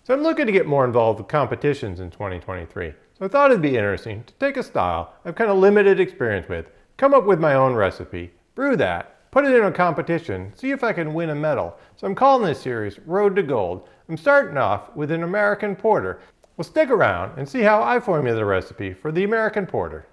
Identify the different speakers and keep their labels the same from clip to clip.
Speaker 1: So I'm looking to get more involved with competitions in 2023. So I thought it'd be interesting to take a style I've kind of limited experience with, come up with my own recipe, brew that, put it in a competition, see if I can win a medal. So I'm calling this series Road to Gold. I'm starting off with an American Porter. Well, stick around and see how I formulate the recipe for the American Porter.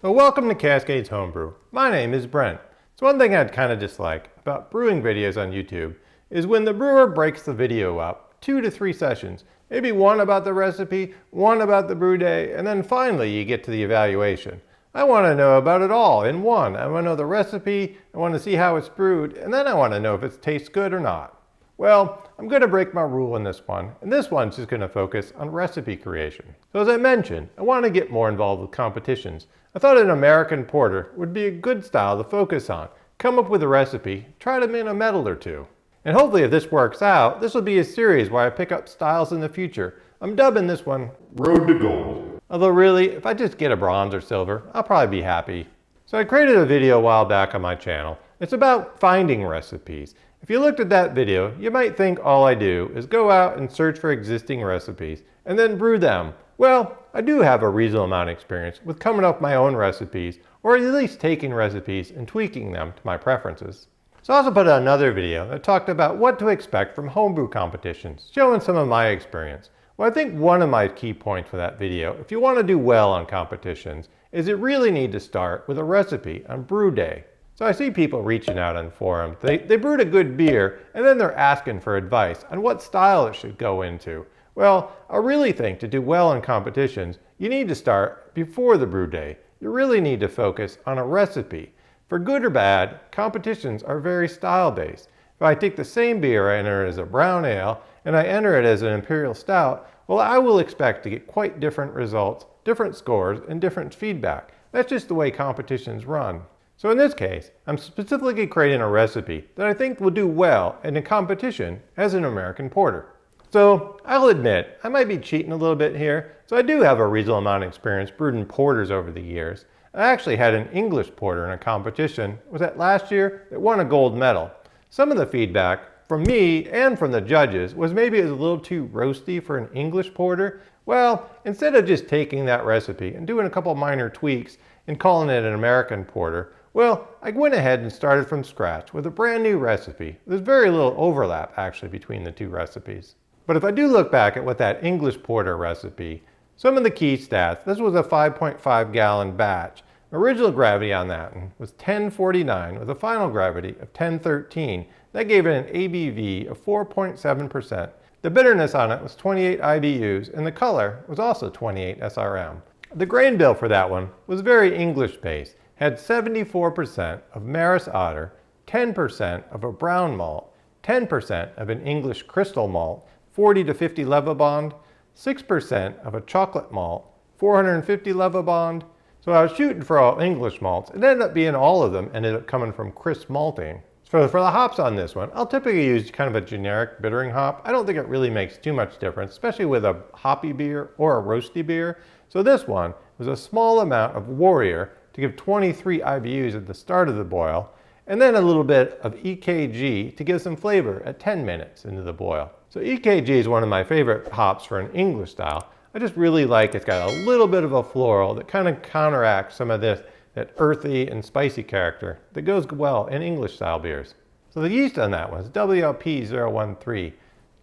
Speaker 1: So welcome to Cascades Homebrew. My name is Brent. So one thing I'd kind of dislike about brewing videos on YouTube is when the brewer breaks the video up 2 to 3 sessions. Maybe one about the recipe, one about the brew day, and then finally you get to the evaluation. I want to know about it all in one. I want to know the recipe, I want to see how it's brewed, and then I want to know if it tastes good or not. Well, I'm going to break my rule in this one, and this one's just going to focus on recipe creation. So as I mentioned, I want to get more involved with competitions. I thought an American Porter would be a good style to focus on. Come up with a recipe, try to win a medal or two. And hopefully if this works out, this will be a series where I pick up styles in the future. I'm dubbing this one Road to Gold. Although really, if I just get a bronze or silver, I'll probably be happy. So I created a video a while back on my channel. It's about finding recipes. If you looked at that video, you might think all I do is go out and search for existing recipes and then brew them. Well, I do have a reasonable amount of experience with coming up with my own recipes, or at least taking recipes and tweaking them to my preferences. So I also put out another video that talked about what to expect from homebrew competitions, showing some of my experience. Well, I think one of my key points for that video, if you want to do well on competitions, is you really need to start with a recipe on brew day. So I see people reaching out on forums. They brewed a good beer, and then they're asking for advice on what style it should go into. Well, I really think to do well in competitions, you need to start before the brew day. You really need to focus on a recipe. For good or bad, competitions are very style-based. If I take the same beer, I enter it as a brown ale, and I enter it as an imperial stout, well, I will expect to get quite different results, different scores, and different feedback. That's just the way competitions run. So in this case, I'm specifically creating a recipe that I think will do well in a competition as an American Porter. So I'll admit, I might be cheating a little bit here. So I do have a reasonable amount of experience brewing porters over the years. I actually had an English porter in a competition, was that last year, that won a gold medal. Some of the feedback from me and from the judges was maybe it was a little too roasty for an English porter. Well, instead of just taking that recipe and doing a couple minor tweaks and calling it an American Porter, well, I went ahead and started from scratch with a brand new recipe. There's very little overlap actually between the two recipes. But if I do look back at what that English porter recipe, some of the key stats, this was a 5.5 gallon batch. Original gravity on that one was 1049 with a final gravity of 1013. That gave it an ABV of 4.7%. The bitterness on it was 28 IBUs and the color was also 28 SRM. The grain bill for that one was very English based. Had 74% of Maris Otter, 10% of a brown malt, 10% of an English crystal malt, 40 to 50 Levibond, 6% of a chocolate malt, 450 Levibond. So I was shooting for all English malts. It ended up being all of them ended up coming from crisp malting. For the hops on this one, I'll typically use kind of a generic bittering hop. I don't think it really makes too much difference, especially with a hoppy beer or a roasty beer. So this one was a small amount of Warrior to give 23 IBUs at the start of the boil, and then a little bit of EKG to give some flavor at 10 minutes into the boil. So EKG is one of my favorite hops for an English style. I just really like it's got a little bit of a floral that kind of counteracts some of this, that earthy and spicy character that goes well in English style beers. So the yeast on that one is WLP013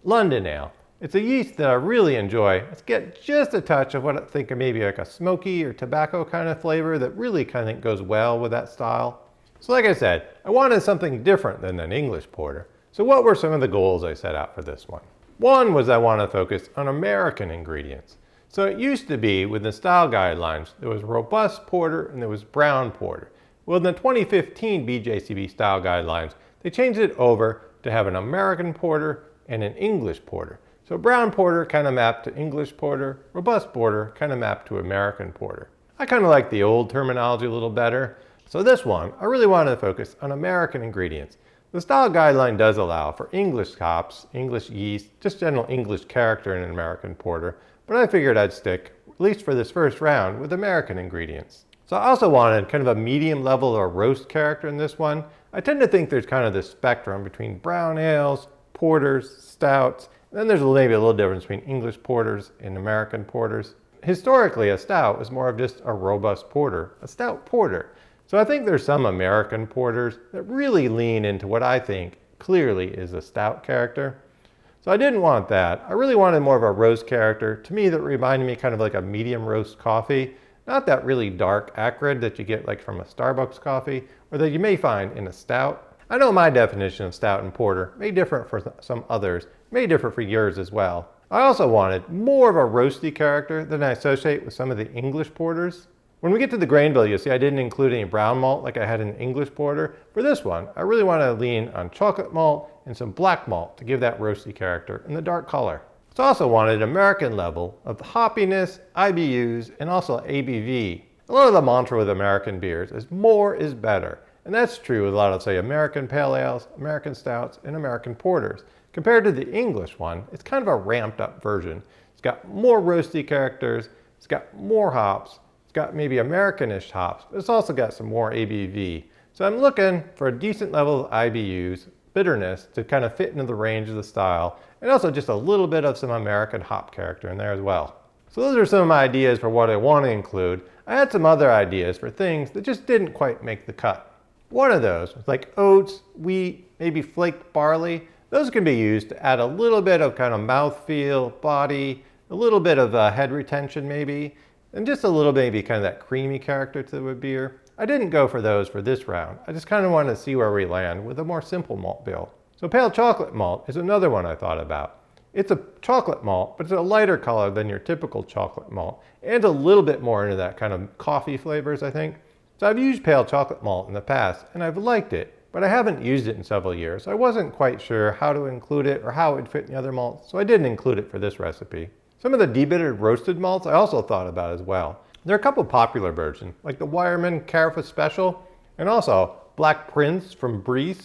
Speaker 1: London Ale. It's a yeast that I really enjoy. Let's get just a touch of what I think of maybe like a smoky or tobacco kind of flavor that really kind of goes well with that style. So like I said, I wanted something different than an English porter. So what were some of the goals I set out for this one? One was I want to focus on American ingredients. So it used to be with the style guidelines, there was robust porter and there was brown porter. Well, in the 2015 BJCP style guidelines, they changed it over to have an American porter and an English porter. So brown porter kind of mapped to English porter, robust porter kind of mapped to American porter. I kind of like the old terminology a little better. So this one, I really wanted to focus on American ingredients. The style guideline does allow for English hops, English yeast, just general English character in an American porter, but I figured I'd stick, at least for this first round, with American ingredients. So I also wanted kind of a medium level or roast character in this one. I tend to think there's kind of this spectrum between brown ales, porters, stouts, and then there's maybe a little difference between English porters and American porters. Historically, a stout was more of just a robust porter, a stout porter. So I think there's some American porters that really lean into what I think clearly is a stout character. So I didn't want that. I really wanted more of a roast character, to me that reminded me kind of like a medium roast coffee. Not that really dark acrid that you get like from a Starbucks coffee or that you may find in a stout. I know my definition of stout and porter may differ for some others, may differ for yours as well. I also wanted more of a roasty character than I associate with some of the English porters. When we get to the grain bill, you'll see I didn't include any brown malt like I had in English porter. For this one, I really want to lean on chocolate malt and some black malt to give that roasty character and the dark color. So I also wanted an American level of hoppiness, IBUs, and also ABV. A lot of the mantra with American beers is more is better. And that's true with a lot of, say, American pale ales, American stouts, and American porters. Compared to the English one, it's kind of a ramped up version. It's got more roasty characters, it's got more hops, it's got maybe Americanish hops, but it's also got some more ABV. So I'm looking for a decent level of IBUs, bitterness, to kind of fit into the range of the style, and also just a little bit of some American hop character in there as well. So those are some of my ideas for what I want to include. I had some other ideas for things that just didn't quite make the cut. One of those was like oats, wheat, maybe flaked barley. Those can be used to add a little bit of kind of mouthfeel, body, a little bit of head retention maybe, and just a little maybe kind of that creamy character to the beer. I didn't go for those for this round. I just kind of wanted to see where we land with a more simple malt bill. So pale chocolate malt is another one I thought about. It's a chocolate malt, but it's a lighter color than your typical chocolate malt, and a little bit more into that kind of coffee flavors, I think. So I've used pale chocolate malt in the past, and I've liked it, but I haven't used it in several years. So I wasn't quite sure how to include it or how it would fit in the other malts, so I didn't include it for this recipe. Some of the debittered roasted malts I also thought about as well. There are a couple popular versions, like the Wireman Carafa Special, and also Black Prince from Brew.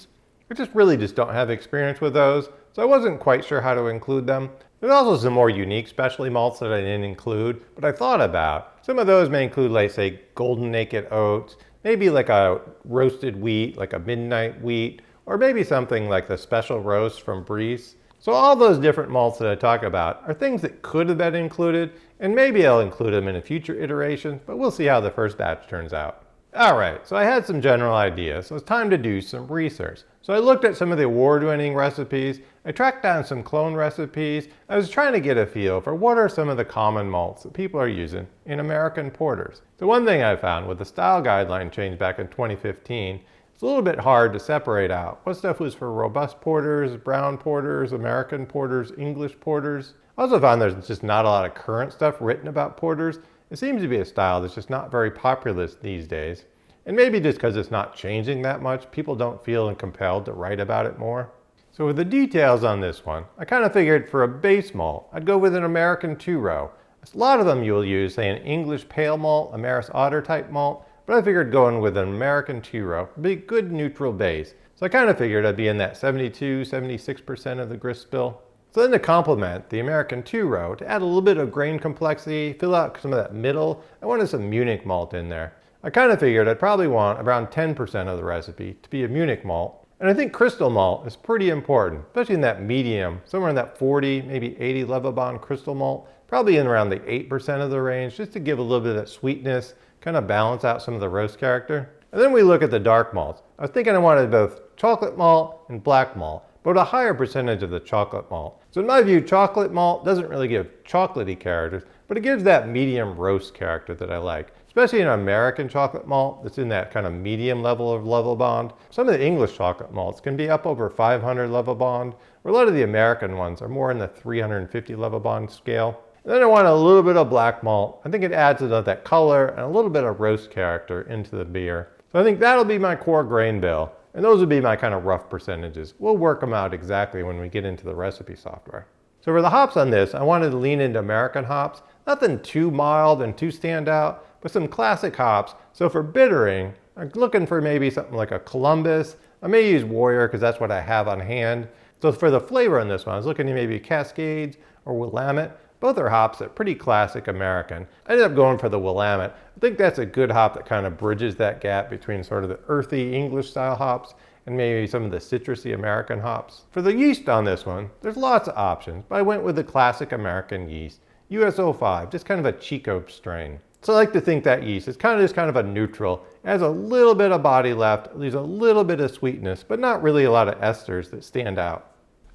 Speaker 1: I just don't have experience with those, so I wasn't quite sure how to include them. There's also some more unique specialty malts that I didn't include, but I thought about. Some of those may include, like, say, Golden Naked Oats, maybe like a roasted wheat, like a Midnight Wheat, or maybe something like the Special Roast from Brew. So all those different malts that I talk about are things that could have been included, and maybe I'll include them in a future iteration, but we'll see how the first batch turns out. Alright, so I had some general ideas, so it's time to do some research. So I looked at some of the award-winning recipes, I tracked down some clone recipes, I was trying to get a feel for what are some of the common malts that people are using in American porters. So one thing I found with the style guideline change back in 2015, it's a little bit hard to separate out what stuff was for robust porters, brown porters, American porters, English porters. I also found there's just not a lot of current stuff written about porters. It seems to be a style that's just not very popular these days. And maybe just because it's not changing that much, people don't feel compelled to write about it more. So with the details on this one, I kind of figured for a base malt, I'd go with an American two-row. A lot of them you'll use, say, an English pale malt, a Maris Otter type malt, but I figured going with an American two-row would be a good neutral base. So I kind of figured I'd be in that 72-76% of the grist bill. So then to complement the American two-row, to add a little bit of grain complexity, fill out some of that middle, I wanted some Munich malt in there. I kind of figured I'd probably want around 10% of the recipe to be a Munich malt. And I think crystal malt is pretty important, especially in that medium, somewhere in that 40, maybe 80 Levabon crystal malt, probably in around the 8% of the range, just to give a little bit of that sweetness, kind of balance out some of the roast character. And then we look at the dark malts. I was thinking I wanted both chocolate malt and black malt, but a higher percentage of the chocolate malt. So in my view, chocolate malt doesn't really give chocolatey characters, but it gives that medium roast character that I like. Especially an American chocolate malt that's in that kind of medium level of level bond. Some of the English chocolate malts can be up over 500 level bond, where a lot of the American ones are more in the 350 level bond scale. And then I want a little bit of black malt. I think it adds that color and a little bit of roast character into the beer. So I think that'll be my core grain bill. And those would be my kind of rough percentages. We'll work them out exactly when we get into the recipe software. So for the hops on this, I wanted to lean into American hops. Nothing too mild and too stand out, but some classic hops. So for bittering, I'm looking for maybe something like a Columbus. I may use Warrior because that's what I have on hand. So for the flavor on this one, I was looking at maybe Cascades or Willamette. Both are hops that are pretty classic American. I ended up going for the Willamette. I think that's a good hop that kind of bridges that gap between sort of the earthy English style hops and maybe some of the citrusy American hops. For the yeast on this one, there's lots of options, but I went with the classic American yeast, US-05, just kind of a Chico strain. So I like to think that yeast is kind of a neutral. It has a little bit of body left, leaves a little bit of sweetness, but not really a lot of esters that stand out.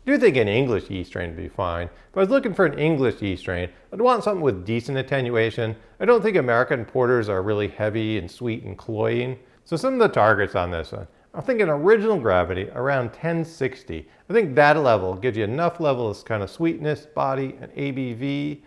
Speaker 1: I do think an English yeast strain would be fine. If I was looking for an English yeast strain, I'd want something with decent attenuation. I don't think American porters are really heavy and sweet and cloying. So some of the targets on this one, I'm thinking original gravity around 1060. I think that level gives you enough level of kind of sweetness, body, and ABV.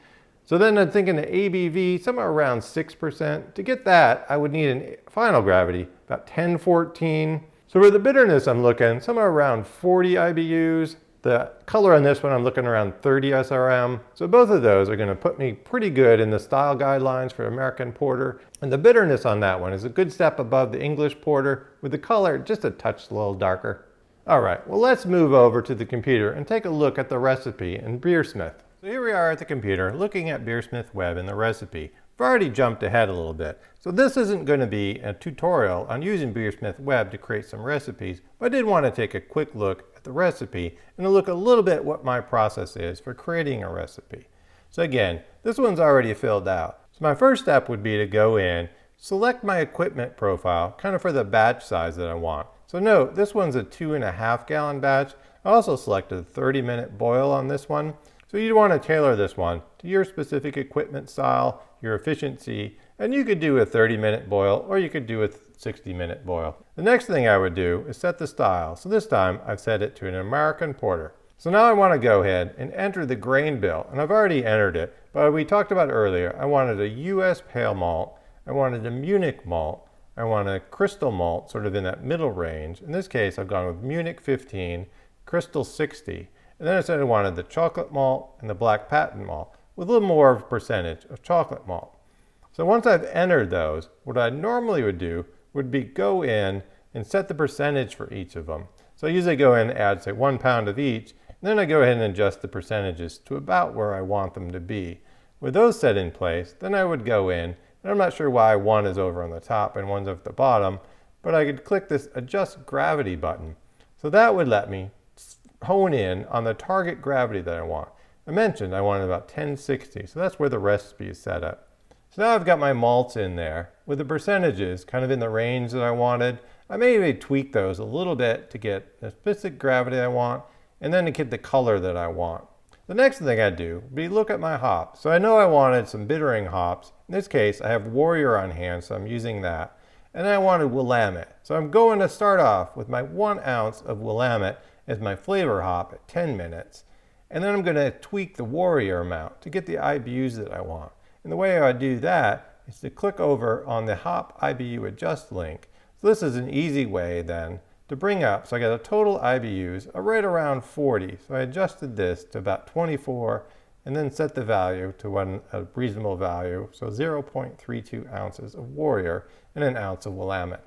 Speaker 1: So then I'm thinking the ABV somewhere around 6%. To get that, I would need a final gravity about 1014. So for the bitterness, I'm looking somewhere around 40 IBUs. The color on this one, I'm looking around 30 SRM. So both of those are going to put me pretty good in the style guidelines for American Porter. And the bitterness on that one is a good step above the English Porter, with the color just a touch a little darker. All right, well, let's move over to the computer and take a look at the recipe in BeerSmith. So here we are at the computer looking at BeerSmith Web and the recipe. I've already jumped ahead a little bit. So this isn't going to be a tutorial on using BeerSmith Web to create some recipes, but I did want to take a quick look at the recipe and to look a little bit what my process is for creating a recipe. So again, this one's already filled out. So my first step would be to go in, select my equipment profile, kind of for the batch size that I want. So note, this one's a 2.5 gallon batch. I also selected a 30-minute boil on this one. So you'd want to tailor this one to your specific equipment style, your efficiency, and you could do a 30-minute boil or you could do a 60-minute boil. The next thing I would do is set the style. So this time I've set it to an American Porter. So now I want to go ahead and enter the grain bill, and I've already entered it, but we talked about earlier, I wanted a US pale malt, I wanted a Munich malt, I wanted a crystal malt sort of in that middle range. In this case I've gone with Munich 15, Crystal 60. And then I said I wanted the chocolate malt and the black patent malt with a little more percentage of chocolate malt. So once I've entered those, what I normally would do would be go in and set the percentage for each of them. So I usually go in and add, say, 1 pound of each, and then I go ahead and adjust the percentages to about where I want them to be. With those set in place, then I would go in, and I'm not sure why one is over on the top and one's at the bottom, but I could click this Adjust Gravity button. So that would let me hone in on the target gravity that I want. I mentioned I wanted about 1060, so that's where the recipe is set up. So now I've got my malts in there with the percentages kind of in the range that I wanted. I maybe tweak those a little bit to get the specific gravity I want and then to get the color that I want. The next thing I do would be look at my hops. So I know I wanted some bittering hops. In this case, I have Warrior on hand, so I'm using that. And I wanted Willamette. So I'm going to start off with my 1 ounce of Willamette as my flavor hop at 10 minutes. And then I'm going to tweak the Warrior amount to get the IBUs that I want. And the way I do that is to click over on the Hop IBU Adjust link. So this is an easy way then to bring up, so I got a total IBUs of right around 40. So I adjusted this to about 24 and then set the value to a reasonable value. So 0.32 ounces of Warrior and an ounce of Willamette.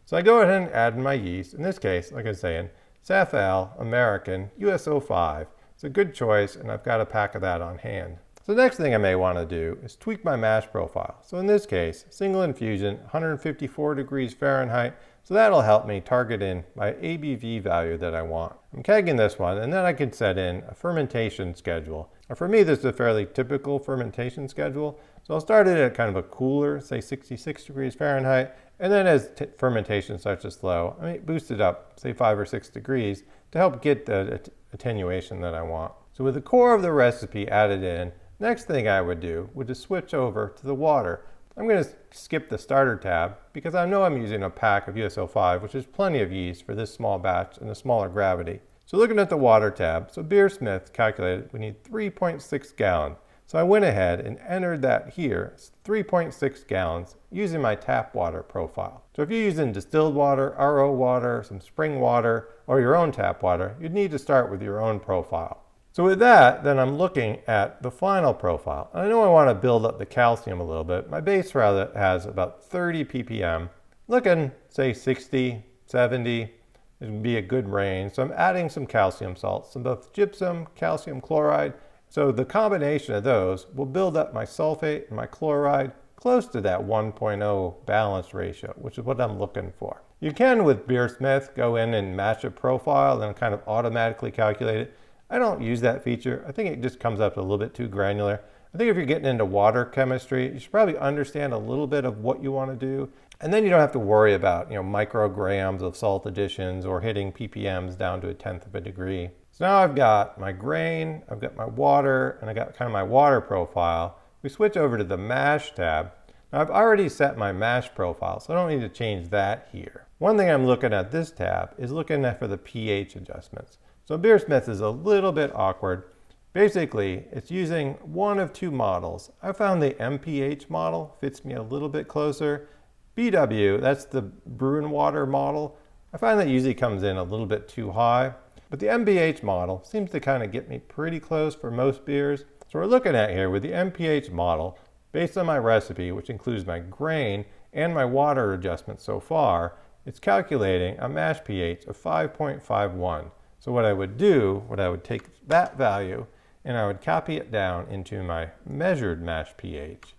Speaker 1: So I go ahead and add my yeast. In this case, like I was saying, Safal American US-05. It's a good choice, and I've got a pack of that on hand. So the next thing I may want to do is tweak my mash profile. So in this case, single infusion, 154 degrees Fahrenheit. So that'll help me target in my ABV value that I want. I'm kegging this one, and then I can set in a fermentation schedule. Now for me, this is a fairly typical fermentation schedule. So I'll start it at kind of a cooler, say 66 degrees Fahrenheit. And then as fermentation starts to slow, I may boost it up, say 5 or 6 degrees to help get the attenuation that I want. So with the core of the recipe added in, next thing I would do would just switch over to the water. I'm going to skip the starter tab because I know I'm using a pack of US-05, which is plenty of yeast for this small batch and a smaller gravity. So looking at the water tab, so BeerSmith calculated we need 3.6 gallons. So I went ahead and entered that here, 3.6 gallons, using my tap water profile. So if you're using distilled water, RO water, some spring water, or your own tap water, you'd need to start with your own profile. So with that, then I'm looking at the final profile. And I know I want to build up the calcium a little bit. My base rather has about 30 ppm. Looking, say 60, 70, it would be a good range. So I'm adding some calcium salts, some both gypsum, calcium chloride, So the combination of those will build up my sulfate and my chloride close to that 1.0 balance ratio, which is what I'm looking for. You can, with BeerSmith, go in and match a profile and kind of automatically calculate it. I don't use that feature. I think it just comes up a little bit too granular. I think if you're getting into water chemistry, you should probably understand a little bit of what you want to do. And then you don't have to worry about, micrograms of salt additions or hitting ppms down to 1/10 of a degree. So now I've got my grain, I've got my water, and I got kind of my water profile. We switch over to the mash tab. Now I've already set my mash profile, so I don't need to change that here. One thing I'm looking at this tab is looking at for the pH adjustments. So BeerSmith is a little bit awkward. Basically, it's using one of two models. I found the MPH model fits me a little bit closer. BW, that's the Brew and Water model. I find that usually comes in a little bit too high, but the MPH model seems to kind of get me pretty close for most beers. So we're looking at here with the MPH model, based on my recipe, which includes my grain and my water adjustment so far, it's calculating a mash pH of 5.51. So what I would do, I would take that value and I would copy it down into my measured mash pH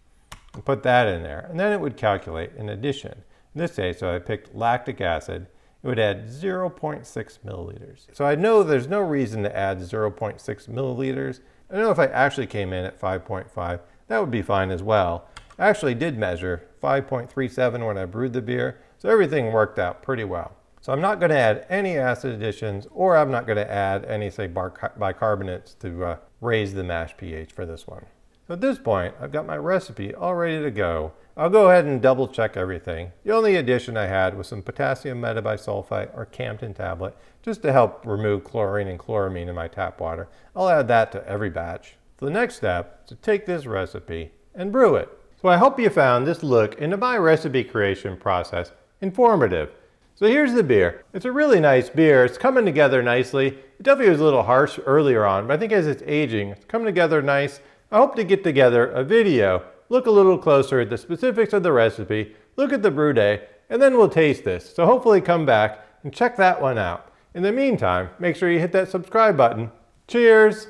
Speaker 1: and put that in there. And then it would calculate an addition. In this case, so I picked lactic acid, it would add 0.6 milliliters. So I know there's no reason to add 0.6 milliliters. I know if I actually came in at 5.5, that would be fine as well. I actually did measure 5.37 when I brewed the beer, so everything worked out pretty well. So I'm not going to add any acid additions, or I'm not going to add any, say, bicarbonates to raise the mash pH for this one. So at this point, I've got my recipe all ready to go. I'll go ahead and double check everything. The only addition I had was some potassium metabisulfite or Campton tablet, just to help remove chlorine and chloramine in my tap water. I'll add that to every batch. So the next step is to take this recipe and brew it. So I hope you found this look into my recipe creation process informative. So here's the beer. It's a really nice beer. It's coming together nicely. It definitely was a little harsh earlier on, but I think as it's aging, it's coming together nice. I hope to get together a video, look a little closer at the specifics of the recipe, look at the brew day, and then we'll taste this. So hopefully come back and check that one out. In the meantime, make sure you hit that subscribe button. Cheers!